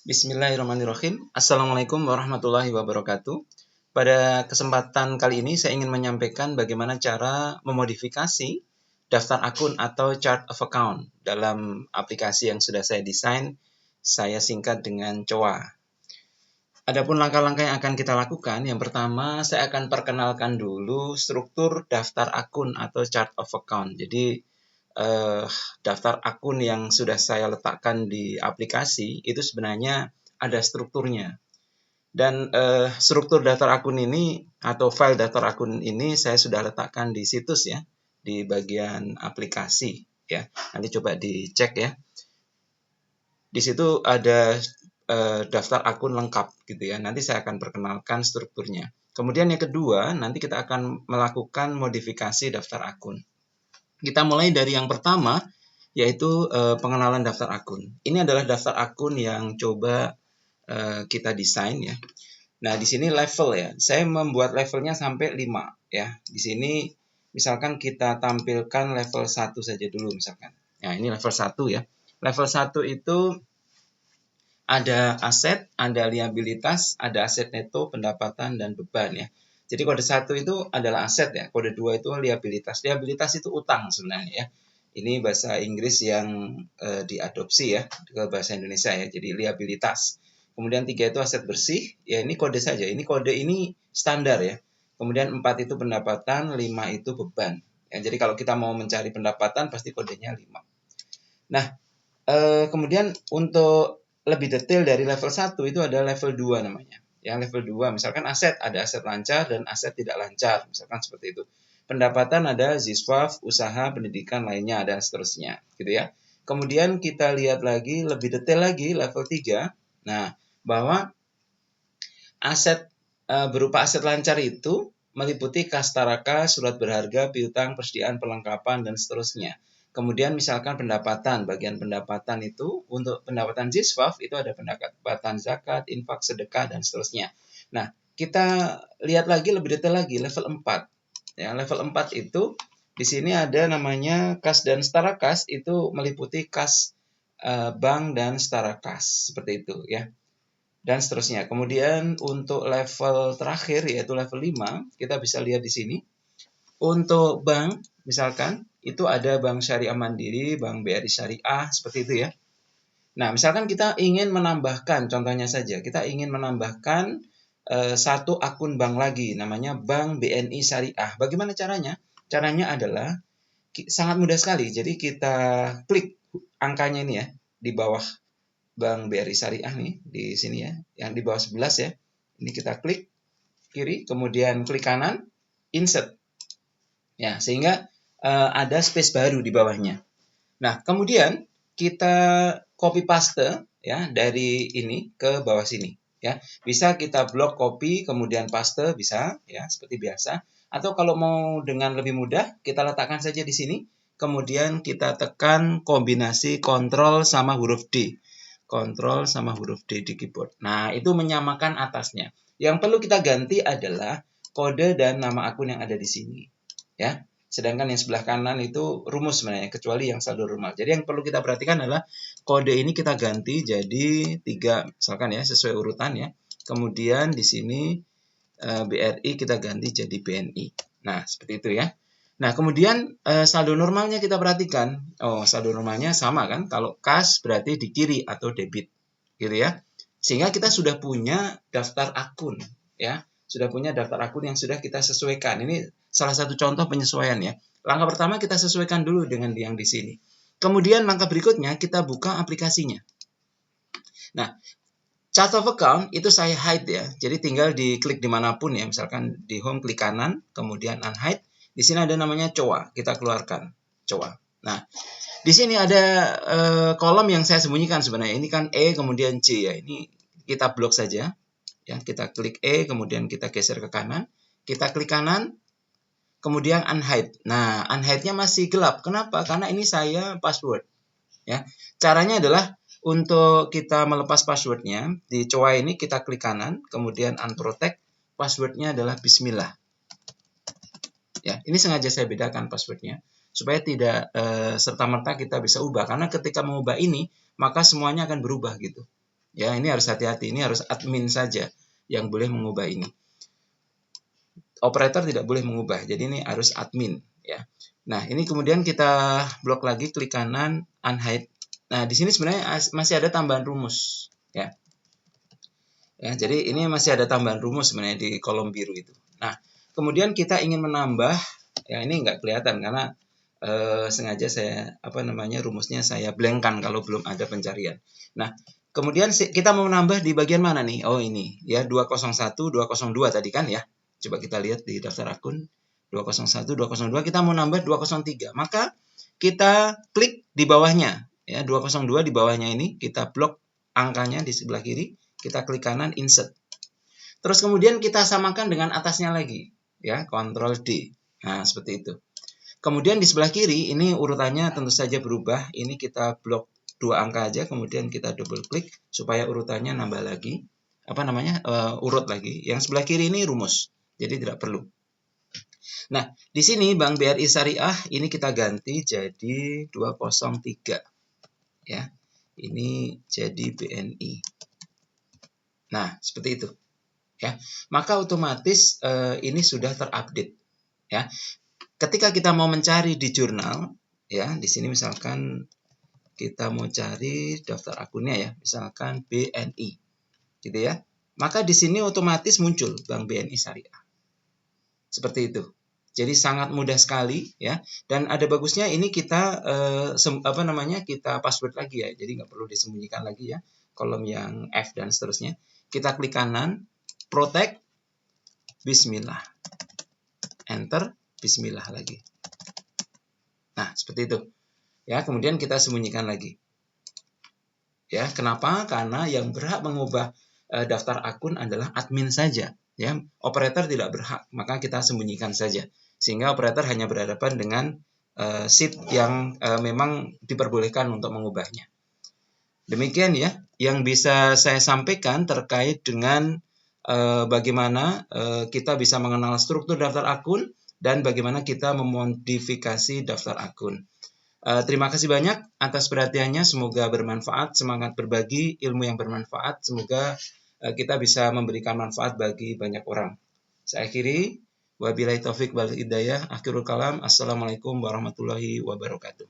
Bismillahirrahmanirrahim. Assalamualaikum warahmatullahi wabarakatuh. Pada kesempatan kali ini saya ingin menyampaikan bagaimana cara memodifikasi daftar akun atau chart of account dalam aplikasi yang sudah saya desain. Saya singkat dengan COA. Adapun langkah-langkah yang akan kita lakukan, yang pertama saya akan perkenalkan dulu struktur daftar akun atau chart of account. Jadi daftar akun yang sudah saya letakkan di aplikasi itu sebenarnya ada strukturnya. Dan struktur daftar akun ini atau file daftar akun ini saya sudah letakkan di situs ya, di bagian aplikasi ya. Nanti coba dicek ya. Di situ ada daftar akun lengkap gitu ya. Nanti saya akan perkenalkan strukturnya. Kemudian yang kedua, nanti kita akan melakukan modifikasi daftar akun. Kita mulai dari yang pertama, yaitu pengenalan daftar akun. Ini adalah daftar akun yang coba kita desain ya. Nah, di sini level ya. Saya membuat levelnya sampai 5 ya. Di sini misalkan kita tampilkan level 1 saja dulu misalkan. Nah, ini level 1 ya. Level 1 itu ada aset, ada liabilitas, ada aset neto, pendapatan, dan beban ya. Jadi kode 1 itu adalah aset ya, kode 2 itu liabilitas. Liabilitas itu utang sebenarnya ya. Ini bahasa Inggris yang diadopsi ya ke bahasa Indonesia ya, jadi liabilitas. Kemudian 3 itu aset bersih, ya ini kode saja. Ini kode ini standar ya. Kemudian 4 itu pendapatan, 5 itu beban. Ya, jadi kalau kita mau mencari pendapatan pasti kodenya 5. Nah, kemudian untuk lebih detail dari level 1 itu ada level 2 namanya. Yang level 2 misalkan aset, ada aset lancar dan aset tidak lancar, misalkan seperti itu. Pendapatan ada ziswaf, usaha, pendidikan lainnya dan seterusnya, gitu ya. Kemudian kita lihat lagi lebih detail lagi level 3. Nah, bahwa aset berupa aset lancar itu meliputi kas taraka, surat berharga, piutang, persediaan, perlengkapan dan seterusnya. Kemudian misalkan pendapatan, bagian pendapatan itu untuk pendapatan ziswaf itu ada pendapatan zakat, infak, sedekah dan seterusnya. Nah, kita lihat lagi lebih detail lagi level 4. Ya, level 4 itu di sini ada namanya kas dan setara kas, itu meliputi kas bank dan setara kas seperti itu ya. Dan seterusnya. Kemudian untuk level terakhir yaitu level 5, kita bisa lihat di sini. Untuk bank misalkan itu ada Bank Syariah Mandiri, Bank BRI Syariah, seperti itu ya. Nah, misalkan kita ingin menambahkan, contohnya saja, kita ingin menambahkan satu akun bank lagi, namanya Bank BNI Syariah. Bagaimana caranya? Caranya adalah sangat mudah sekali. Jadi kita klik angkanya ini ya, di bawah Bank BRI Syariah nih, di sini ya, yang di bawah 11 ya. Ini kita klik kiri, kemudian klik kanan, insert. Ya, sehingga ada space baru di bawahnya. Nah, kemudian kita copy paste ya dari ini ke bawah sini ya. Bisa kita blok copy kemudian paste bisa ya seperti biasa, atau kalau mau dengan lebih mudah kita letakkan saja di sini. Kemudian kita tekan kombinasi kontrol sama huruf D. Kontrol sama huruf D di keyboard. Nah, itu menyamakan atasnya. Yang perlu kita ganti adalah kode dan nama akun yang ada di sini ya. Sedangkan yang sebelah kanan itu rumus sebenarnya, kecuali yang saldo normal. Jadi yang perlu kita perhatikan adalah kode ini kita ganti jadi 3, misalkan ya, sesuai urutan ya. Kemudian di sini BRI kita ganti jadi BNI. Nah, seperti itu ya. Nah, kemudian saldo normalnya kita perhatikan. Oh, saldo normalnya sama kan? Kalau kas berarti di kiri atau debit. Gitu ya. Sehingga kita sudah punya daftar akun ya. Sudah punya daftar akun yang sudah kita sesuaikan. Ini salah satu contoh penyesuaian ya. Langkah pertama kita sesuaikan dulu dengan yang di sini. Kemudian langkah berikutnya kita buka aplikasinya. Nah, chart of account itu saya hide ya. Jadi tinggal diklik dimanapun ya. Misalkan di home klik kanan, kemudian unhide. Di sini ada namanya COA. Kita keluarkan COA. Nah, di sini ada kolom yang saya sembunyikan sebenarnya. Ini kan E kemudian C ya. Ini kita blok saja. Ya, kita klik E kemudian kita geser ke kanan. Kita klik kanan. Kemudian unhide. Nah, unhide-nya masih gelap. Kenapa? Karena ini saya password. Ya, caranya adalah untuk kita melepas passwordnya di COA ini kita klik kanan, kemudian unprotect. Passwordnya adalah Bismillah. Ya, ini sengaja saya bedakan passwordnya supaya tidak serta merta kita bisa ubah. Karena ketika mengubah ini maka semuanya akan berubah gitu. Ya, ini harus hati-hati. Ini harus admin saja yang boleh mengubah ini. Operator tidak boleh mengubah. Jadi ini harus admin, ya. Nah, ini kemudian kita blok lagi, klik kanan, unhide. Nah, di sini sebenarnya masih ada tambahan rumus, ya. Ya, jadi ini masih ada tambahan rumus sebenarnya di kolom biru itu. Nah, kemudian kita ingin menambah, ya ini nggak kelihatan karena sengaja saya rumusnya saya blankkan kalau belum ada pencarian. Nah, kemudian kita mau menambah di bagian mana nih? Oh ini ya 201, 202 tadi kan ya. Coba kita lihat di daftar akun 201, 202 kita mau nambah 203. Maka kita klik di bawahnya ya 202 di bawahnya ini kita blok angkanya di sebelah kiri, kita klik kanan insert. Terus kemudian kita samakan dengan atasnya lagi ya, Ctrl D. Nah, seperti itu. Kemudian di sebelah kiri ini urutannya tentu saja berubah. Ini kita blok 2 angka aja, kemudian kita double klik supaya urutannya nambah lagi. Urut lagi. Yang sebelah kiri ini rumus. Jadi tidak perlu. Nah, di sini Bank BRI Syariah ini kita ganti jadi 203. Ya. Ini jadi BNI. Nah, seperti itu. Ya. Maka otomatis ini sudah terupdate. Ya. Ketika kita mau mencari di jurnal, ya di sini misalkan kita mau cari daftar akunnya ya, misalkan BNI, gitu ya. Maka di sini otomatis muncul Bank BNI Syariah. Seperti itu. Jadi sangat mudah sekali ya. Dan ada bagusnya ini kita kita password lagi ya. Jadi nggak perlu disembunyikan lagi ya. Kolom yang F dan seterusnya. Kita klik kanan, protect, Bismillah, enter. Bismillah lagi. Nah, seperti itu. Ya, kemudian kita sembunyikan lagi. Ya, kenapa? Karena yang berhak mengubah daftar akun adalah admin saja. Ya, operator tidak berhak, maka kita sembunyikan saja. Sehingga operator hanya berhadapan dengan sheet yang memang diperbolehkan untuk mengubahnya. Demikian ya, yang bisa saya sampaikan terkait dengan bagaimana kita bisa mengenal struktur daftar akun dan bagaimana kita memodifikasi daftar akun. Terima kasih banyak atas perhatiannya. Semoga bermanfaat. Semangat berbagi ilmu yang bermanfaat. Semoga kita bisa memberikan manfaat bagi banyak orang. Saya akhiri. Wabillahi taufik wal hidayah. Akhirul kalam. Assalamualaikum warahmatullahi wabarakatuh.